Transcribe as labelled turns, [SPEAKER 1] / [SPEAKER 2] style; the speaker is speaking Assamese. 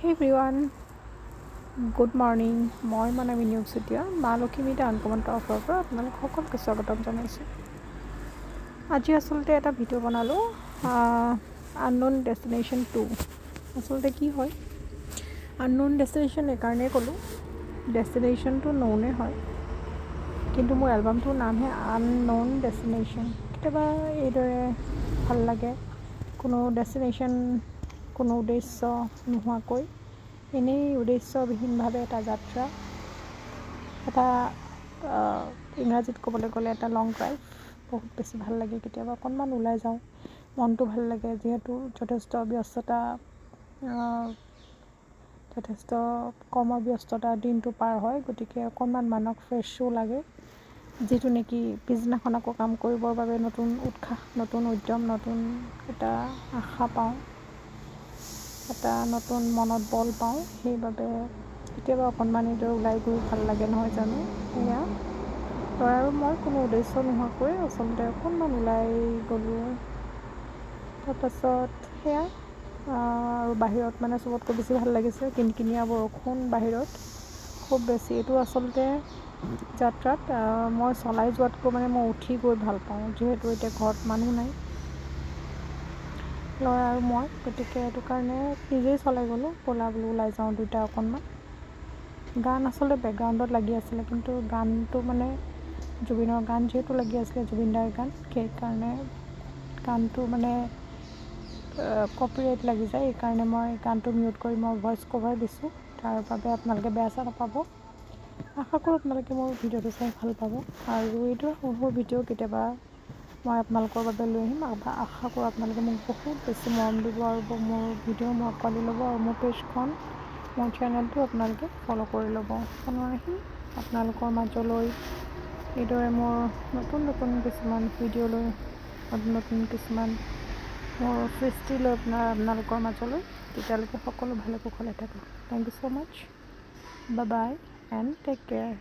[SPEAKER 1] Hey everyone, good morning. মই মনামি নিউজ এতিয়া মহালক্ষ্মীতে আনকমন ট্ৰফৰ পৰা আপোনালোক সকলোকে স্বাগতম জনাইছোঁ। আজি আচলতে এটা ভিডিঅ' বনালোঁ আননোন ডেষ্টিনেশ্যন 2। আচলতে কি হয়, আননোন ডেষ্টিনেশ্যন এইকাৰণেই ক'লোঁ, ডেষ্টিনেশ্যনটো নৌনে হয়, কিন্তু মোৰ এলবামটোৰ নামহে আননোন ডেষ্টিনেশ্যন। কেতিয়াবা এইদৰে ভাল লাগে, কোনো ডেষ্টিনেশ্যন, কোনো উদ্দেশ্য নোহোৱাকৈ এনেই উদ্দেশ্যবিহীনভাৱে এটা যাত্ৰা, এটা ইংৰাজীত ক'বলৈ গ'লে এটা লং ড্ৰাইভ বহুত বেছি ভাল লাগে। কেতিয়াবা অকণমান ওলাই যাওঁ, মনটো ভাল লাগে, যিহেতু যথেষ্ট কৰ্মব্যস্ততা দিনটো পাৰ হয়, গতিকে অকণমান মানুহক ফ্ৰেছো লাগে, যিটো নেকি পিছদিনাখন আকৌ কাম কৰিবৰ বাবে নতুন উৎসাহ, নতুন উদ্যম, নতুন এটা আশা পাওঁ, এটা নতুন মনত বল পাওঁ। সেইবাবে কেতিয়াবা অকণমান এইদৰে ওলাই গৈ ভাল লাগে, নহয় জানো? সেয়া ল'ৰা আৰু মই কোনো উদ্দেশ্য নোহোৱাকৈ আচলতে অকণমান ওলাই গ'লোঁ। তাৰপাছত সেয়া আৰু বাহিৰত মানে চবতকৈ বেছি ভাল লাগিছে কিনকিনীয়া বৰষুণ বাহিৰত খুব বেছি। এইটো আচলতে যাত্ৰাত মই চলাই যোৱাতকৈ মানে মই উঠি গৈ ভাল পাওঁ, যিহেতু এতিয়া ঘৰত মানুহ নাই, ল'ৰা আৰু মই, গতিকে সেইটো কাৰণে নিজেই চলাই গ'লোঁ। ব'লা বোলো ওলাই যাওঁ দুইটা অকণমান। গান আচলতে বেকগ্ৰাউণ্ডত লাগি আছিলে, কিন্তু গানটো মানে জুবিনৰ গান যিহেতু লাগি আছিলে, জুবিনদাৰ গান, সেইকাৰণে গানটো মানে কপিৰাইট লাগি যায়। সেইকাৰণে মই গানটো মিউট কৰি মই ভইচ কভাৰ দিছোঁ, তাৰ বাবে আপোনালোকে বেয়া চেয়া নাপাব। আশা কৰোঁ আপোনালোকে মোৰ ভিডিঅ'টো চাই ভাল পাব, আৰু এইদৰে সৰু ভিডিঅ' কেতিয়াবা মই আপোনালোকৰ বাবে লৈ আহিম। আশা কৰোঁ আপোনালোকে মোক বহুত বেছি মৰম দিব আৰু মোৰ ভিডিঅ' মোক আঁকোৱালি ল'ব, আৰু মোৰ পেজখন, মোৰ চেনেলটো আপোনালোকে ফ'ল' কৰি ল'ব। পুনৰ আহিম আপোনালোকৰ মাজলৈ এইদৰে মোৰ নতুন নতুন কিছুমান ভিডিঅ' লৈ, নতুন কিছুমান মোৰ সৃষ্টি লৈ আপোনালোকৰ মাজলৈ। তেতিয়ালৈকে সকলো ভালে কুশলে থাকক। Thank you so' much, bye bye and take care.